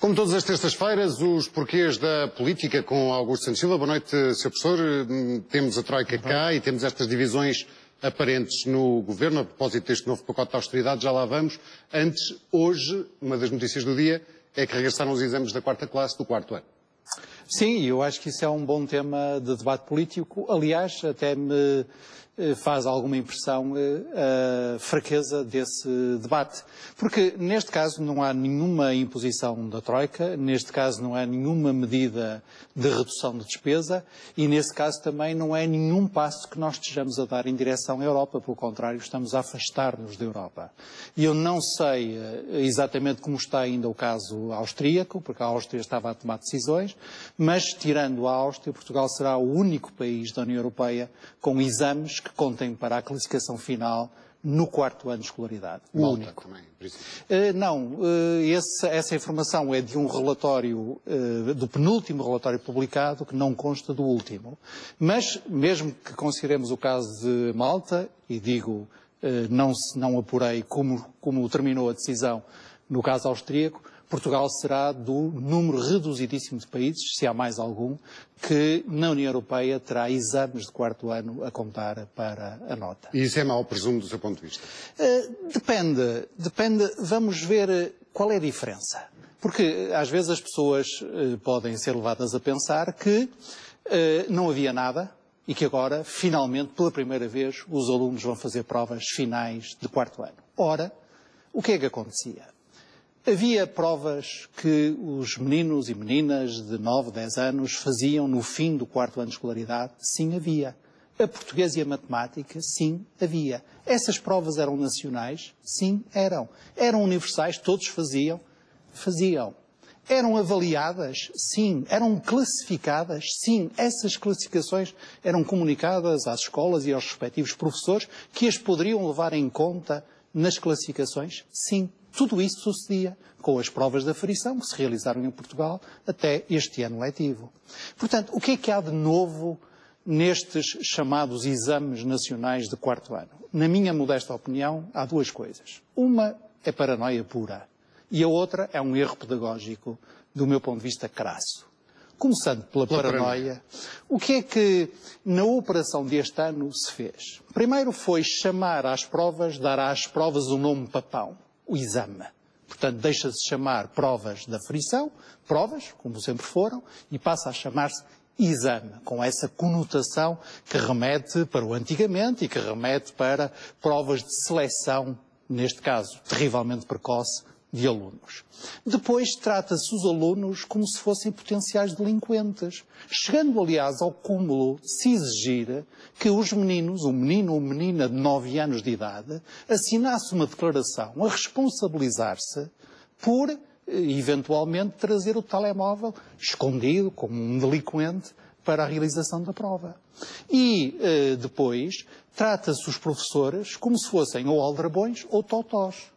Como todas as terças-feiras, os porquês da política com Augusto Santos Silva. Boa noite, Sr. Professor. Temos a Troika cá e temos estas divisões aparentes no Governo, a propósito deste novo pacote de austeridade, já lá vamos. Antes, hoje, uma das notícias do dia é que regressaram os exames da quarta classe do quarto ano. Sim, eu acho que isso é um bom tema de debate político. Aliás, até me faz alguma impressão a fraqueza desse debate. Porque, neste caso, não há nenhuma imposição da Troika, neste caso não há nenhuma medida de redução de despesa e, nesse caso, também não é nenhum passo que nós estejamos a dar em direção à Europa. Pelo contrário, estamos a afastar-nos da Europa. E eu não sei exatamente como está ainda o caso austríaco, porque a Áustria estava a tomar decisões, mas, tirando a Áustria, Portugal será o único país da União Europeia com exames que contem para a classificação final no quarto ano de escolaridade. O único. Também, essa informação é de um relatório, do penúltimo relatório publicado, que não consta do último. Mas, mesmo que consideremos o caso de Malta, e digo, não apurei como terminou a decisão no caso austríaco, Portugal será do número reduzidíssimo de países, se há mais algum, que na União Europeia terá exames de quarto ano a contar para a nota. E isso é mau, presumo, do seu ponto de vista? Depende. Vamos ver qual é a diferença. Porque às vezes as pessoas podem ser levadas a pensar que não havia nada e que agora, finalmente, pela primeira vez, os alunos vão fazer provas finais de quarto ano. Ora, o que é que acontecia? Havia provas que os meninos e meninas de 9, 10 anos faziam no fim do quarto ano de escolaridade? Sim, havia. A português e a matemática? Sim, havia. Essas provas eram nacionais? Sim, eram. Eram universais? Todos faziam? Faziam. Eram avaliadas? Sim. Eram classificadas? Sim. Essas classificações eram comunicadas às escolas e aos respectivos professores que as poderiam levar em conta nas classificações? Sim. Tudo isso sucedia com as provas de aferição que se realizaram em Portugal até este ano letivo. Portanto, o que é que há de novo nestes chamados exames nacionais de quarto ano? Na minha modesta opinião, há duas coisas. Uma é paranoia pura e a outra é um erro pedagógico, do meu ponto de vista, crasso. Começando pela paranoia, o que é que na operação deste ano se fez? Primeiro foi chamar às provas, dar às provas o nome papão. O exame. Portanto, deixa-se chamar provas de aferição, provas, como sempre foram, e passa a chamar-se exame, com essa conotação que remete para o antigamente e que remete para provas de seleção, neste caso, terrivelmente precoce, de alunos. Depois trata-se os alunos como se fossem potenciais delinquentes, chegando, aliás, ao cúmulo de se exigir que os meninos, um menino ou menina de 9 anos de idade, assinasse uma declaração a responsabilizar-se por, eventualmente, trazer o telemóvel escondido, como um delinquente, para a realização da prova. E, depois, trata-se os professores como se fossem ou aldrabões ou totós.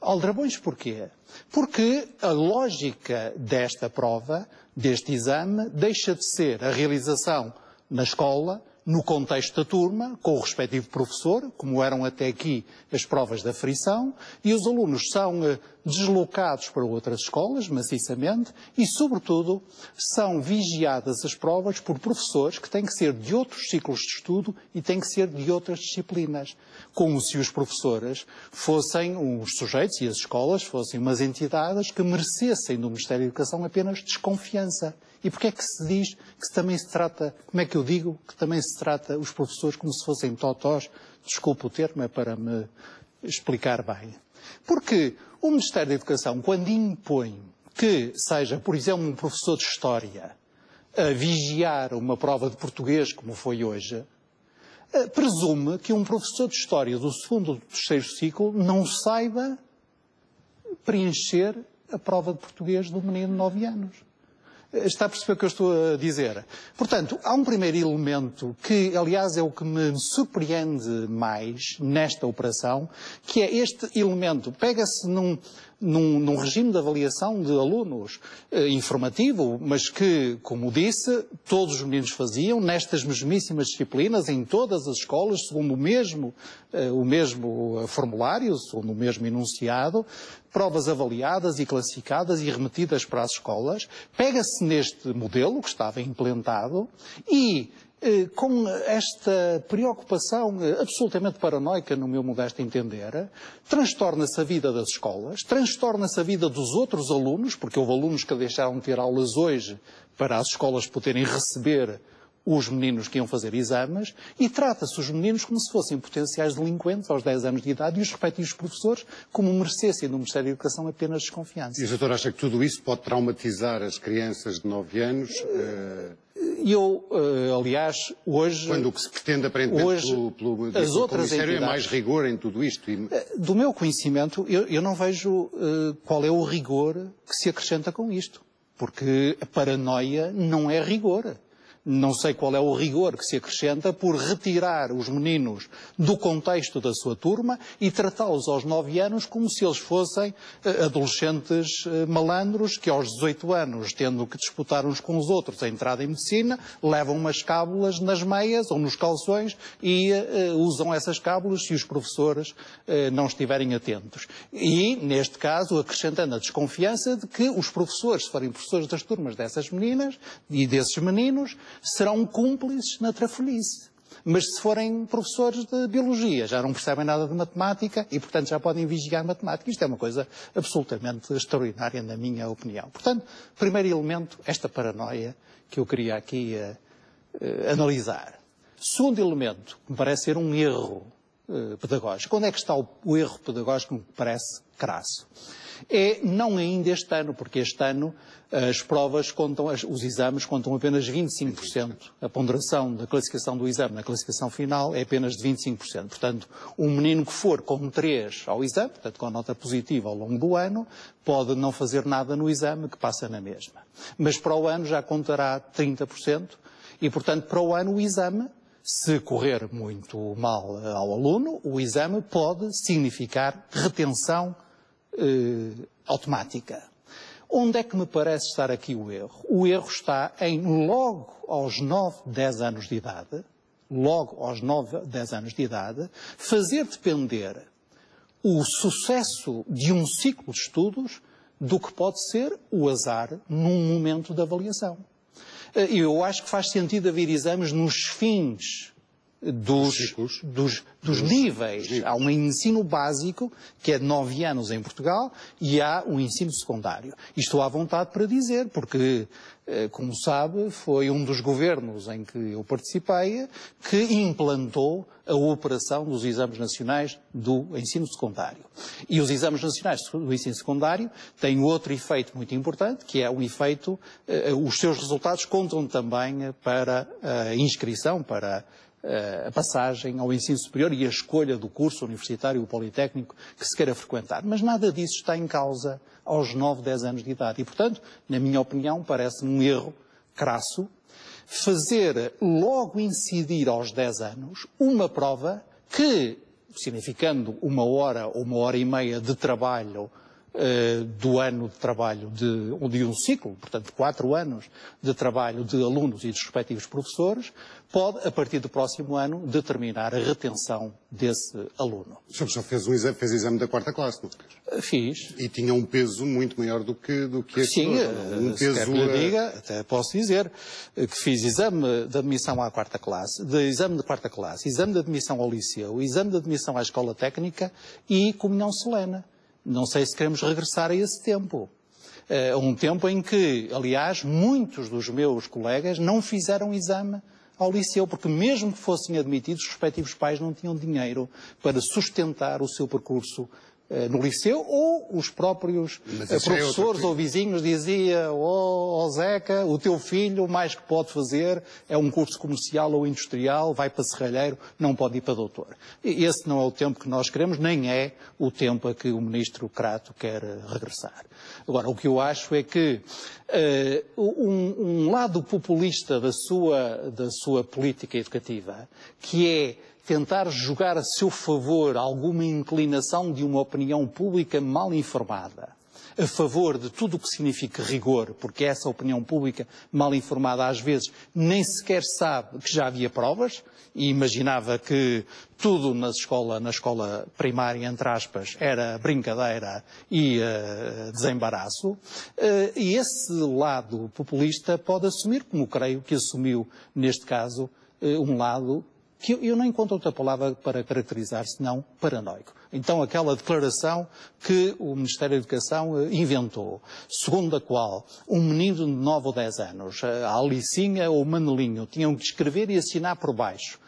Aldrabões porquê? Porque a lógica desta prova, deste exame, deixa de ser a realização na escola, no contexto da turma, com o respectivo professor, como eram até aqui as provas de aferição, e os alunos são deslocados para outras escolas, maciçamente, e, sobretudo, são vigiadas as provas por professores que têm que ser de outros ciclos de estudo e têm que ser de outras disciplinas, como se os professores fossem os sujeitos e as escolas fossem umas entidades que merecessem do Ministério da Educação apenas desconfiança. E porquê é que se diz que também se trata, como é que eu digo, que também se trata os professores como se fossem totós? Desculpe o termo, é para me explicar bem. Porque o Ministério da Educação, quando impõe que seja, por exemplo, um professor de História a vigiar uma prova de português, como foi hoje, presume que um professor de História do segundo ou do terceiro ciclo não saiba preencher a prova de português do menino de 9 anos. Está a perceber o que eu estou a dizer? Portanto, há um primeiro elemento que, aliás, é o que me surpreende mais nesta operação, que é este elemento. Pega-se num regime de avaliação de alunos informativo, mas que, como disse, todos os meninos faziam, nestas mesmíssimas disciplinas, em todas as escolas, segundo o mesmo formulário, segundo o mesmo enunciado, provas avaliadas e classificadas e remetidas para as escolas. Pega-se neste modelo que estava implantado e, com esta preocupação absolutamente paranoica, no meu modesto entender, transtorna-se a vida das escolas, transtorna-se a vida dos outros alunos, porque houve alunos que deixaram de ter aulas hoje para as escolas poderem receber os meninos que iam fazer exames, e trata-se os meninos como se fossem potenciais delinquentes aos 10 anos de idade e os respectivos professores como merecessem do Ministério da Educação apenas desconfiança. E o doutor acha que tudo isso pode traumatizar as crianças de 9 anos? Aliás, hoje... Quando o que se pretende, aparentemente, pelo Comissário, é mais rigor em tudo isto. Do meu conhecimento, eu não vejo qual é o rigor que se acrescenta com isto. Porque a paranoia não é rigor. Não sei qual é o rigor que se acrescenta por retirar os meninos do contexto da sua turma e tratá-los aos 9 anos como se eles fossem adolescentes malandros que aos 18 anos, tendo que disputar uns com os outros a entrada em medicina, levam umas cábulas nas meias ou nos calções e usam essas cábulas se os professores não estiverem atentos. E, neste caso, acrescentando a desconfiança de que os professores, se forem professores das turmas dessas meninas e desses meninos, serão cúmplices na trafolhice. Mas se forem professores de biologia, já não percebem nada de matemática e, portanto, já podem vigiar matemática. Isto é uma coisa absolutamente extraordinária, na minha opinião. Portanto, primeiro elemento, esta paranoia que eu queria aqui analisar. Segundo elemento, que me parece ser um erro pedagógico. Onde é que está o erro pedagógico que me parece crasso? É não ainda este ano, porque este ano as provas contam, os exames contam apenas 25%. A ponderação da classificação do exame na classificação final é apenas de 25%. Portanto, um menino que for com 3 ao exame, portanto com nota positiva ao longo do ano, pode não fazer nada no exame que passa na mesma. Mas para o ano já contará 30% e, portanto, para o ano o exame, se correr muito mal ao aluno, o exame pode significar retenção automática. Onde é que me parece estar aqui o erro? O erro está em, logo aos 9, 10 anos de idade, fazer depender o sucesso de um ciclo de estudos do que pode ser o azar num momento de avaliação. Eu acho que faz sentido haver exames nos fins dos níveis. Há um ensino básico, que é de 9 anos em Portugal, e há um ensino secundário. E estou à vontade para dizer, porque, como sabe, foi um dos governos em que eu participei que implantou a operação dos exames nacionais do ensino secundário. E os exames nacionais do ensino secundário têm outro efeito muito importante, que é o efeito, os seus resultados contam também para a inscrição, para a passagem ao ensino superior e a escolha do curso universitário ou politécnico que se queira frequentar. Mas nada disso está em causa aos 9, 10 anos de idade. E, portanto, na minha opinião, parece-me um erro crasso fazer logo incidir aos 10 anos uma prova que, significando 1 hora ou 1h30 de trabalho do ano de trabalho de um ciclo, portanto 4 anos de trabalho de alunos e dos respectivos professores, pode, a partir do próximo ano, determinar a retenção desse aluno. O senhor só fez exame da 4ª classe, não fez? Fiz. E tinha um peso muito maior do que este. Sim, se quer que lhe diga, até posso dizer que fiz exame de admissão à 4ª classe, exame de 4ª classe, exame de admissão ao liceu, exame de admissão à escola técnica e comunhão solene. Não sei se queremos regressar a esse tempo. Um tempo em que, aliás, muitos dos meus colegas não fizeram exame ao liceu, porque mesmo que fossem admitidos, os respectivos pais não tinham dinheiro para sustentar o seu percurso no liceu, ou os próprios professores ou vizinhos diziam: oh Zeca, o teu filho o mais que pode fazer é um curso comercial ou industrial, vai para serralheiro, não pode ir para doutor. Esse não é o tempo que nós queremos, nem é o tempo a que o ministro Crato quer regressar. Agora, o que eu acho é que um lado populista da sua política educativa, que é tentar jogar a seu favor alguma inclinação de uma opinião pública mal informada, a favor de tudo o que significa rigor, porque essa opinião pública mal informada às vezes nem sequer sabe que já havia provas e imaginava que tudo na escola primária, entre aspas, era brincadeira e desembaraço. E esse lado populista pode assumir, como creio que assumiu neste caso, um lado que eu não encontro outra palavra para caracterizar senão paranoico. Então aquela declaração que o Ministério da Educação inventou, segundo a qual um menino de 9 ou 10 anos, a Alicinha ou o Manelinho, tinham que escrever e assinar por baixo,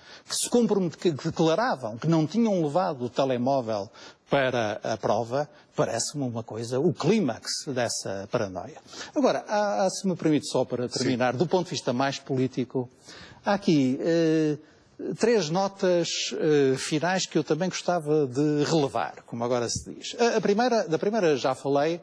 que declaravam que não tinham levado o telemóvel para a prova, parece-me uma coisa, o clímax dessa paranoia. Agora, se me permite só para terminar, do ponto de vista mais político, há aqui 3 notas finais que eu também gostava de relevar, como agora se diz. Da primeira já falei,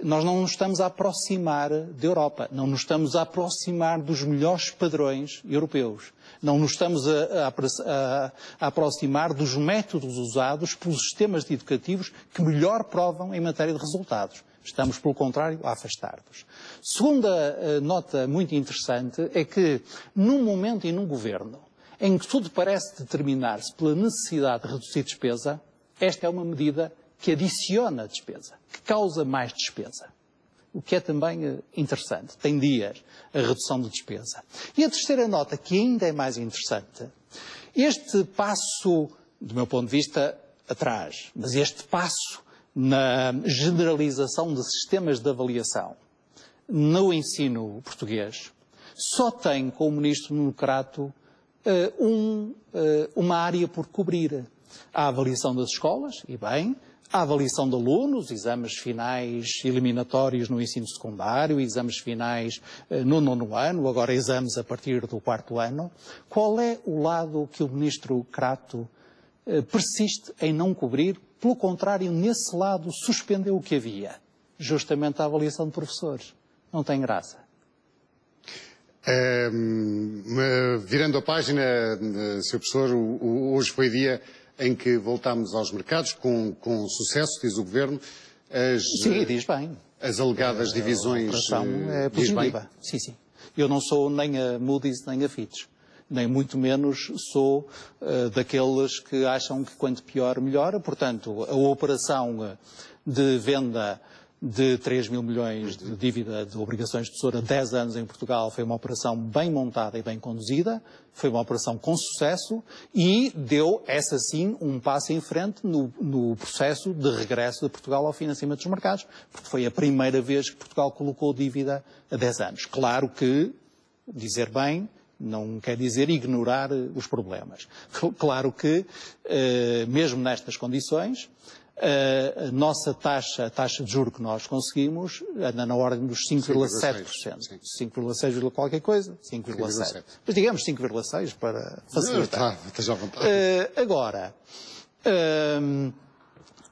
nós não nos estamos a aproximar da Europa, não nos estamos a aproximar dos melhores padrões europeus, não nos estamos a aproximar dos métodos usados pelos sistemas educativos que melhor provam em matéria de resultados. Estamos, pelo contrário, a afastar-nos. Segunda nota muito interessante é que, num momento e num governo em que tudo parece determinar-se pela necessidade de reduzir despesa, esta é uma medida que adiciona despesa, que causa mais despesa. O que é também interessante. Tem dias a redução de despesa. E a terceira nota, que ainda é mais interessante, este passo, do meu ponto de vista, atrás, mas este passo na generalização de sistemas de avaliação no ensino português, só tem com o Ministro Nuno Crato uma área por cobrir. A avaliação das escolas, e bem, a avaliação de alunos, exames finais eliminatórios no ensino secundário, exames finais no 9º ano, agora exames a partir do 4º ano. Qual é o lado que o Ministro Crato persiste em não cobrir? Pelo contrário, nesse lado suspendeu o que havia, justamente a avaliação de professores. Não tem graça. Virando a página, Sr. Professor, hoje foi dia em que voltámos aos mercados com sucesso, diz o Governo. Sim, diz bem. As alegadas divisões... A operação é positiva. Sim, sim. Eu não sou nem a Moody's nem a Fitch. Nem muito menos sou daqueles que acham que quanto pior, melhor. Portanto, a operação de venda de 3 mil milhões de dívida de obrigações de tesouro a 10 anos em Portugal foi uma operação bem montada e bem conduzida, foi uma operação com sucesso e deu, essa sim, um passo em frente no processo de regresso de Portugal ao financiamento dos mercados, porque foi a primeira vez que Portugal colocou dívida a 10 anos. Claro que, dizer bem, não quer dizer ignorar os problemas. Claro que, mesmo nestas condições, a nossa taxa, a taxa de juros que nós conseguimos, anda na ordem dos 5,7%. 5,6, qualquer coisa, 5,7. Mas digamos 5,6 para facilitar. Esteja à vontade. Agora,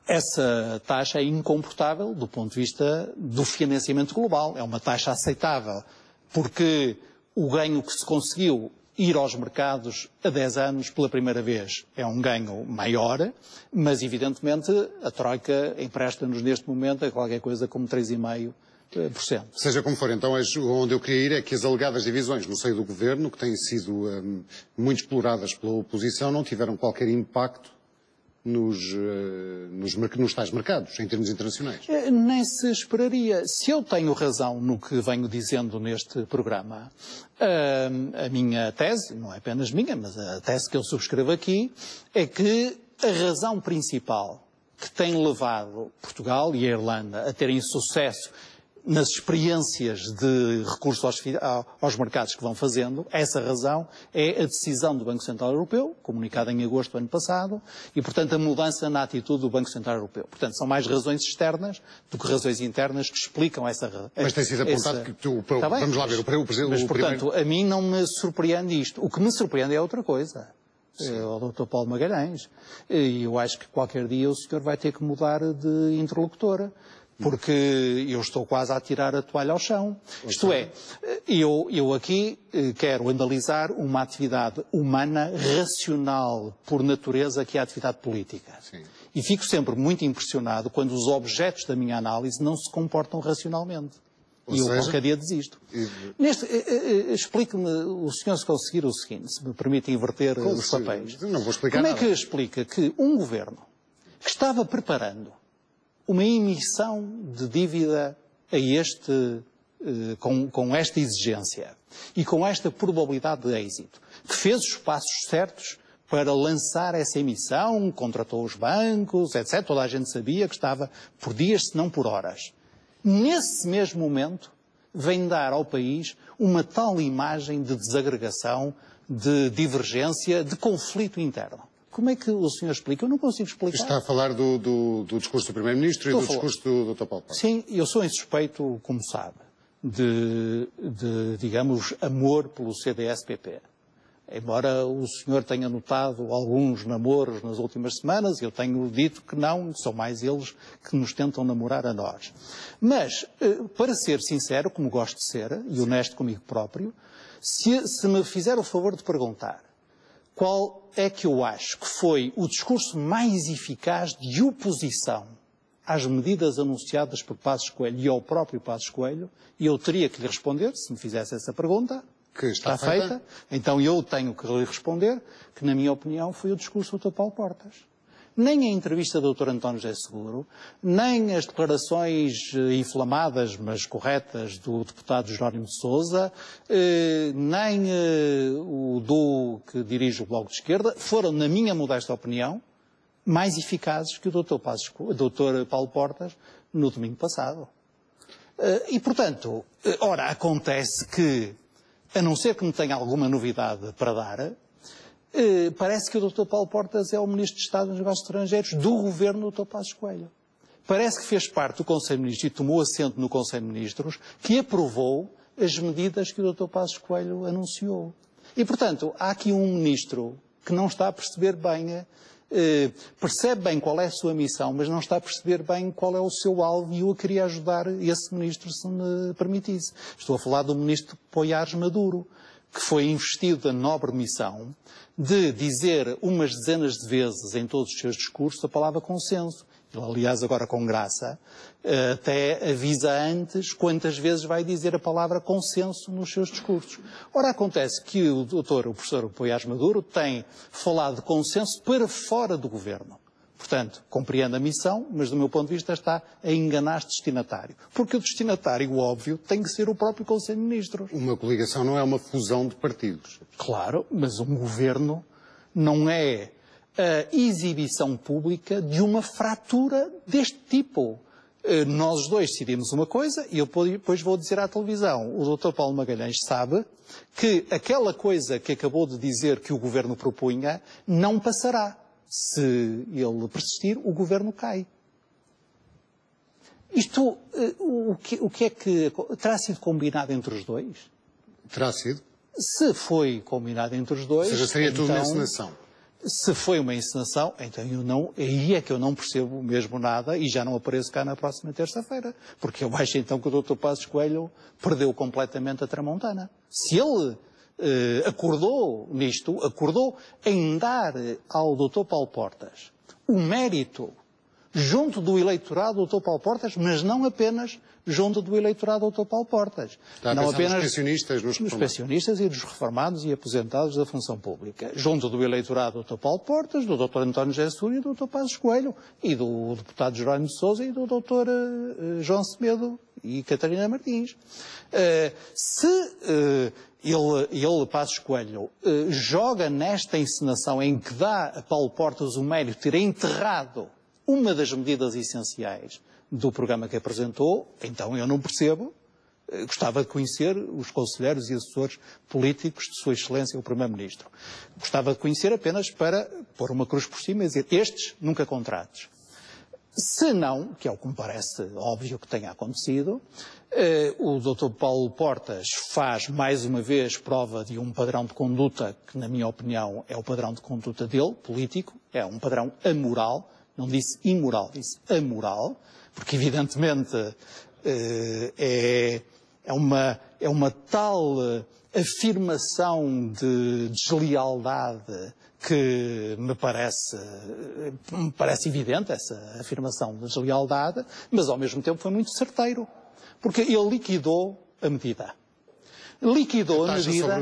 essa taxa é incomportável do ponto de vista do financiamento global. É uma taxa aceitável, porque o ganho que se conseguiu ir aos mercados a 10 anos pela primeira vez é um ganho maior, mas evidentemente a Troika empresta-nos neste momento a qualquer coisa como 3,5%. Seja como for, então onde eu queria ir é que as alegadas divisões no seio do Governo, que têm sido muito exploradas pela oposição, não tiveram qualquer impacto nos tais mercados, em termos internacionais. Nem se esperaria. Se eu tenho razão no que venho dizendo neste programa, a minha tese, não é apenas minha, mas a tese que eu subscrevo aqui, é que a razão principal que tem levado Portugal e a Irlanda a terem sucesso nas experiências de recurso aos mercados que vão fazendo, essa razão é a decisão do Banco Central Europeu, comunicada em agosto do ano passado, e, portanto, a mudança na atitude do Banco Central Europeu. Portanto, são mais razões externas do que razões internas que explicam essa razão. Mas tem sido apontado que vamos lá ver, o Presidente... Mas, portanto, a mim não me surpreende isto. O que me surpreende é outra coisa. É o Dr. Paulo Magalhães. E eu acho que qualquer dia o senhor vai ter que mudar de interlocutora. porque eu estou quase a tirar a toalha ao chão. Isto é, eu aqui quero analisar uma atividade humana racional por natureza, que é a atividade política. Sim. E fico sempre muito impressionado quando os objetos da minha análise não se comportam racionalmente. E eu qualquer dia desisto. Explique-me, o senhor, se conseguir o seguinte, se me permite inverter os papéis. Não vou explicar Como nada. é que explica que um governo que estava preparando uma emissão de dívida com esta exigência e com esta probabilidade de êxito, que fez os passos certos para lançar essa emissão, contratou os bancos, etc. Toda a gente sabia que estava por dias, se não por horas. Nesse mesmo momento, vem dar ao país uma tal imagem de desagregação, de divergência, de conflito interno. Como é que o senhor explica? Eu não consigo explicar. Está a falar do discurso do Primeiro-Ministro e do discurso do Dr. Paulo Portas. Sim, eu sou insuspeito, como sabe, de, digamos, amor pelo CDS-PP. Embora o senhor tenha notado alguns namoros nas últimas semanas, eu tenho dito que não, são mais eles que nos tentam namorar a nós. Mas, para ser sincero, como gosto de ser, e honesto comigo próprio, se me fizer o favor de perguntar qual é que eu acho que foi o discurso mais eficaz de oposição às medidas anunciadas por Passos Coelho e ao próprio Passos Coelho, eu teria que lhe responder, se me fizesse essa pergunta. Que está feita. Então eu tenho que lhe responder que, na minha opinião, foi o discurso do Dr. Paulo Portas. Nem a entrevista do Dr. António José Seguro, nem as declarações inflamadas, mas corretas, do deputado Jerónimo de Sousa, nem o que dirige o Bloco de Esquerda, foram, na minha modesta opinião, mais eficazes que o Dr. Paulo Portas no domingo passado. E, portanto, ora, acontece que, a não ser que me tenha alguma novidade para dar, parece que o Dr. Paulo Portas é o Ministro de Estado dos Negócios Estrangeiros do governo do Dr. Passos Coelho. Parece que fez parte do Conselho de Ministros e tomou assento no Conselho de Ministros, que aprovou as medidas que o Dr. Passos Coelho anunciou. E, portanto, há aqui um Ministro que não está a perceber bem, percebe bem qual é a sua missão, mas não está a perceber bem qual é o seu alvo, e eu queria ajudar esse Ministro, se me permitisse. Estou a falar do Ministro Poiares Maduro, que foi investido da nobre missão de dizer umas dezenas de vezes em todos os seus discursos a palavra consenso. Ele, aliás, agora com graça, até avisa antes quantas vezes vai dizer a palavra consenso nos seus discursos. Ora, acontece que o professor Poiares Maduro tem falado de consenso para fora do governo. Portanto, compreende a missão, mas do meu ponto de vista está a enganar-se destinatário. Porque o destinatário, óbvio, tem que ser o próprio Conselho de Ministros. Uma coligação não é uma fusão de partidos. Claro, mas um governo não é a exibição pública de uma fratura deste tipo. Nós os dois decidimos uma coisa e eu depois vou dizer à televisão. O Dr. Paulo Magalhães sabe que aquela coisa que acabou de dizer que o governo propunha não passará. Se ele persistir, o governo cai. Isto, o que é que terá sido combinado entre os dois? Terá sido? Se foi combinado entre os dois... Ou seja, seria tudo uma encenação. Se foi uma encenação, então aí é que eu não percebo mesmo nada e já não apareço cá na próxima terça-feira. Porque eu acho então que o Dr. Passos Coelho perdeu completamente a tramontana. Se ele acordou nisto, acordou em dar ao Dr. Paulo Portas o mérito junto do eleitorado do Dr. Paulo Portas, mas não apenas junto do eleitorado do Dr. Paulo Portas. Está a não pensar apenas nos pensionistas, nos pensionistas e dos reformados e aposentados da função pública. Junto do eleitorado do Dr. Paulo Portas, do Dr. António José Seguro e do Dr. Passos Coelho, e do deputado Jerónimo de Sousa e do Dr. João Semedo e Catarina Martins. Se ele, Passos Coelho, joga nesta encenação em que dá a Paulo Portas o mérito de ter enterrado uma das medidas essenciais do programa que apresentou, então eu não percebo. Gostava de conhecer os conselheiros e assessores políticos de Sua Excelência o Primeiro-Ministro. Gostava de conhecer apenas para pôr uma cruz por cima e dizer estes nunca contratos. Se não, que é o que me parece óbvio que tenha acontecido, o Dr. Paulo Portas faz mais uma vez prova de um padrão de conduta que, na minha opinião, é o padrão de conduta dele, político, é um padrão amoral, não disse imoral, disse amoral, porque evidentemente é uma tal afirmação de deslealdade que me parece evidente, essa afirmação de deslealdade, mas ao mesmo tempo foi muito certeiro, porque ele liquidou a medida. Liquidou a medida,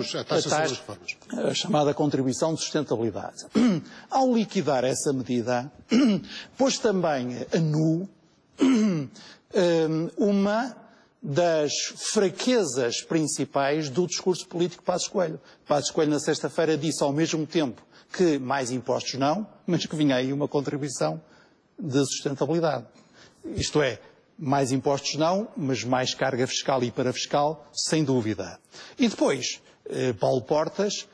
a chamada contribuição de sustentabilidade. Ao liquidar essa medida, pôs também a nu uma das fraquezas principais do discurso político de Passos Coelho. Passos Coelho, na sexta-feira, disse ao mesmo tempo que mais impostos não, mas que vinha aí uma contribuição de sustentabilidade. Isto é, mais impostos não, mas mais carga fiscal e parafiscal, sem dúvida. E depois, Paulo Portas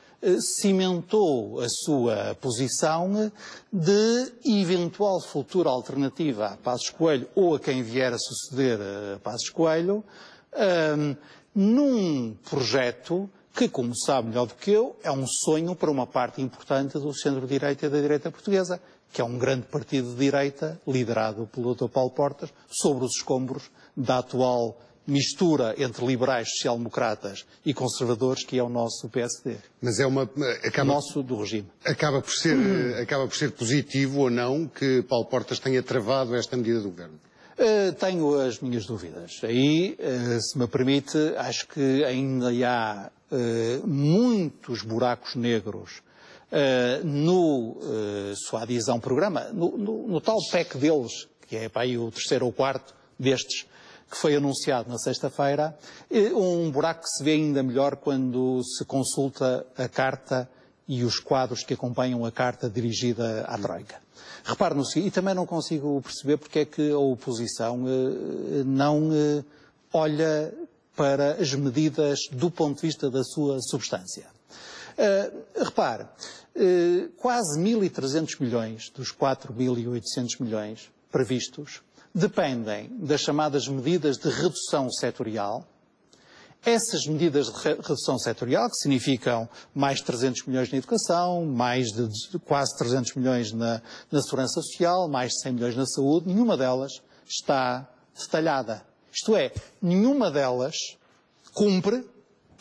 cimentou a sua posição de eventual futura alternativa a Passos Coelho ou a quem vier a suceder a Passos Coelho, num projeto que, como sabe melhor do que eu, é um sonho para uma parte importante do centro-direita e da direita portuguesa, que é um grande partido de direita, liderado pelo Dr. Paulo Portas, sobre os escombros da atual mistura entre liberais, social-democratas e conservadores, que é o nosso PSD. Mas é uma... nosso do regime. Acaba por ser positivo ou não que Paulo Portas tenha travado esta medida do Governo? Tenho as minhas dúvidas. Aí, se me permite, acho que ainda há muitos buracos negros no sua adesão ao programa, no tal PEC deles, que é para aí o terceiro ou quarto destes, que foi anunciado na sexta-feira, um buraco que se vê ainda melhor quando se consulta a carta e os quadros que acompanham a carta dirigida à Troika. Repare no seguinte, e também não consigo perceber porque é que a oposição não olha para as medidas do ponto de vista da sua substância. Repare, quase 1.300 milhões dos 4.800 milhões previstos dependem das chamadas medidas de redução setorial. Essas medidas de redução setorial, que significam mais 300 milhões na educação, mais de quase 300 milhões na segurança social, mais de 100 milhões na saúde, nenhuma delas está detalhada. Isto é, nenhuma delas cumpre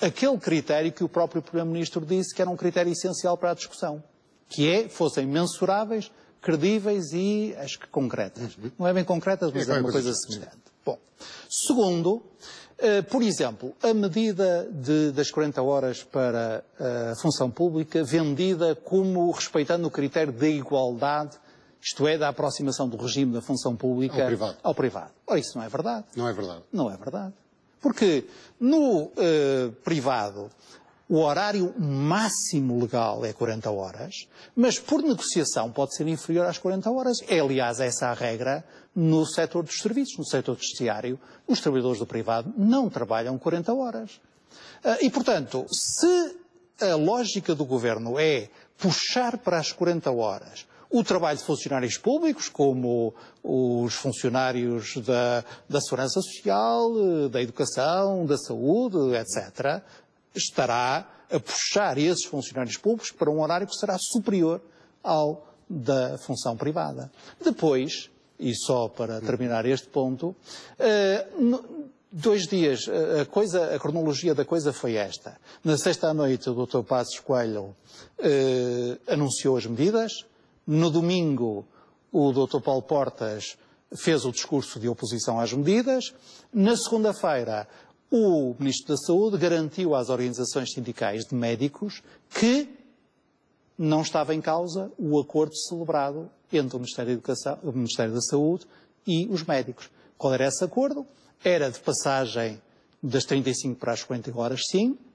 aquele critério que o próprio Primeiro-Ministro disse que era um critério essencial para a discussão, que fossem mensuráveis, credíveis e, acho que, concretas. Não é bem concretas, mas é uma coisa semelhante. Bom, segundo, por exemplo, a medida das 40 horas para a função pública vendida como respeitando o critério da igualdade, isto é, da aproximação do regime da função pública ao privado. Ora, isso não é verdade. Não é verdade. Não é verdade. Porque no privado o horário máximo legal é 40 horas, mas por negociação pode ser inferior às 40 horas. É, aliás, essa a regra no setor dos serviços, no setor terciário. Os trabalhadores do privado não trabalham 40 horas. E, portanto, se a lógica do Governo é puxar para as 40 horas o trabalho de funcionários públicos, como os funcionários da segurança social, da educação, da saúde, etc., estará a puxar esses funcionários públicos para um horário que será superior ao da função privada. Depois, e só para terminar este ponto, 2 dias, a cronologia da coisa foi esta. Na sexta à noite o Dr. Passos Coelho anunciou as medidas. No domingo o Dr. Paulo Portas fez o discurso de oposição às medidas. Na segunda-feira o Ministro da Saúde garantiu às organizações sindicais de médicos que não estava em causa o acordo celebrado entre o Ministério da Educação, o Ministério da Saúde e os médicos. Qual era esse acordo? Era de passagem das 35 para as 40 horas,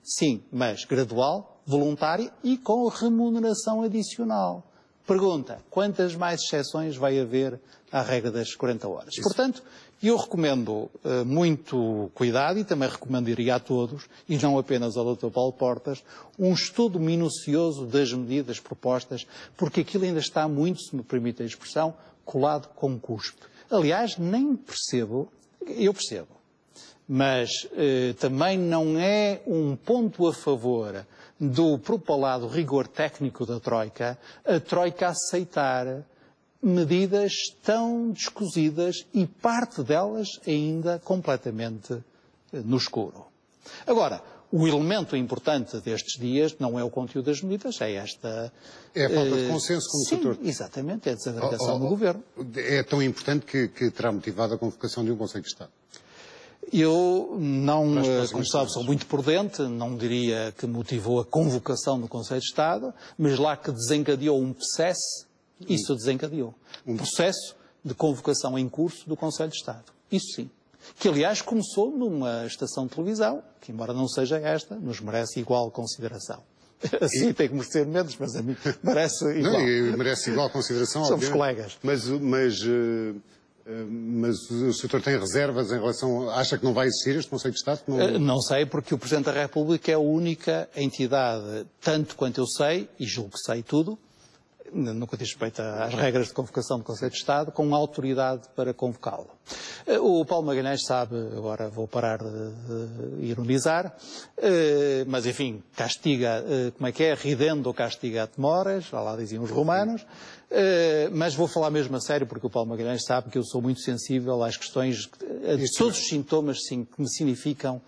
sim, mas gradual, voluntária e com remuneração adicional. Pergunta, quantas mais exceções vai haver à regra das 40 horas? Isso. Portanto, eu recomendo muito cuidado e também recomendaria a todos, e não apenas ao Dr. Paulo Portas, um estudo minucioso das medidas propostas, porque aquilo ainda está muito, se me permite a expressão, colado com cuspe. Aliás, nem percebo, eu percebo, mas também não é um ponto a favor do propalado rigor técnico da Troika, a Troika aceitar medidas tão descosidas e parte delas ainda completamente no escuro. Agora, o elemento importante destes dias não é o conteúdo das medidas, é esta... É a falta de consenso como sim, setor. Exatamente, é a desagregação do Governo. É tão importante que terá motivado a convocação de um Conselho de Estado. Eu não, como sabe, sou muito prudente, não diria que motivou a convocação do Conselho de Estado, mas lá que desencadeou um processo, isso desencadeou. Um processo de convocação em curso do Conselho de Estado. Isso sim. Que, aliás, começou numa estação de televisão, que, embora não seja esta, nos merece igual consideração. Assim tem que merecer menos, mas a mim merece igual. Não, merece igual consideração. Somos colegas. Mas o Sr. tem reservas em relação... Acha que não vai existir este Conselho de Estado? Não sei, porque o Presidente da República é a única entidade, tanto quanto eu sei, e julgo que sei tudo, no que diz respeito às regras de convocação do Conselho de Estado, com autoridade para convocá-lo. O Paulo Magalhães sabe, agora vou parar de ironizar, mas enfim, castiga, como é que é, ridendo castiga a temoras, lá diziam os romanos, mas vou falar mesmo a sério, porque o Paulo Magalhães sabe que eu sou muito sensível às questões, a todos os sintomas sim, que me significam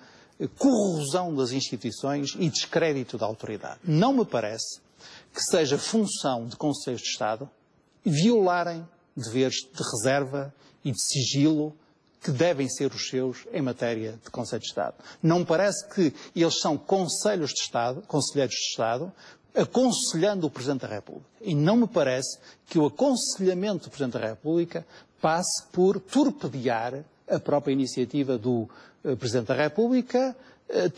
corrosão das instituições e descrédito da autoridade. Não me parece que seja função de Conselhos de Estado violarem deveres de reserva e de sigilo que devem ser os seus em matéria de Conselho de Estado. Não me parece que eles são conselheiros de Estado, aconselhando o Presidente da República. E não me parece que o aconselhamento do Presidente da República passe por torpedear a própria iniciativa do Presidente da República,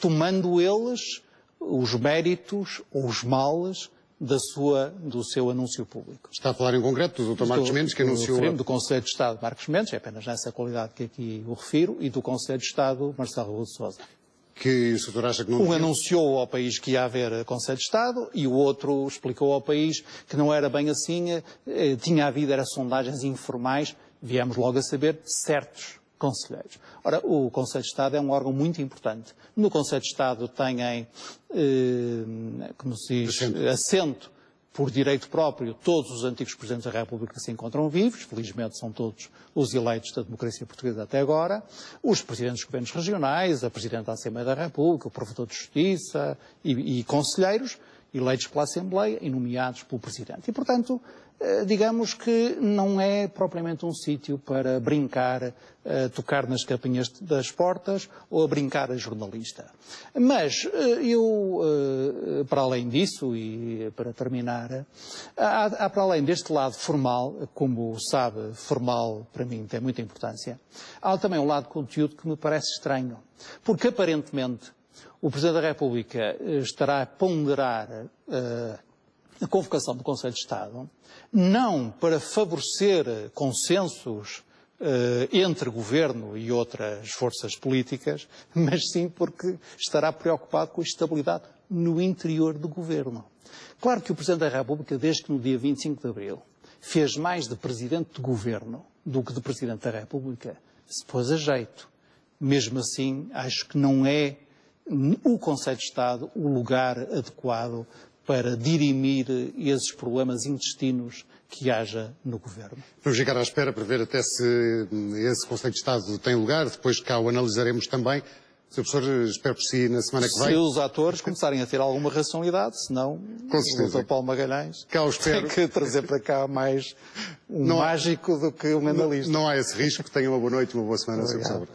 tomando eles os méritos ou os males do seu anúncio público. Está a falar em concreto do Dr. Marcos Mendes, que anunciou... Do Conselho de Estado Marcos Mendes, é apenas nessa qualidade que aqui o refiro, e do Conselho de Estado Marcelo Rebelo de Sousa. Que o Sr. acha que não... Um anunciou ao país que ia haver Conselho de Estado e o outro explicou ao país que não era bem assim, tinha havido, sondagens informais, viemos logo a saber, de certos conselheiros. Ora, o Conselho de Estado é um órgão muito importante. No Conselho de Estado têm, como se diz, assento por direito próprio todos os antigos Presidentes da República que se encontram vivos, felizmente são todos os eleitos da democracia portuguesa até agora, os Presidentes dos Governos Regionais, a Presidente da Assembleia da República, o Provedor de Justiça e conselheiros eleitos pela Assembleia e nomeados pelo Presidente. E, portanto, digamos que não é propriamente um sítio para brincar, tocar nas capinhas das portas ou a brincar a jornalista. Mas eu, para além disso, e para terminar, há para além deste lado formal, como sabe, formal para mim tem muita importância, há também um lado de conteúdo que me parece estranho, porque aparentemente o Presidente da República estará a ponderar a convocação do Conselho de Estado, não para favorecer consensos entre Governo e outras forças políticas, mas sim porque estará preocupado com a estabilidade no interior do Governo. Claro que o Presidente da República, desde que no dia 25 de Abril, fez mais de Presidente de Governo do que de Presidente da República, se pôs a jeito. Mesmo assim, acho que não é o Conselho de Estado o lugar adequado para dirimir esses problemas intestinos que haja no Governo. Vamos ficar à espera para ver até se esse Conselho de Estado tem lugar, depois cá o analisaremos também. Sr. Professor, espero por si na semana que vem. Se os atores começarem a ter alguma racionalidade, senão o Dr. Paulo Magalhães tem que trazer para cá mais mágico do que um analista. Não há esse risco. Tenha uma boa noite e uma boa semana, Sr. Professor.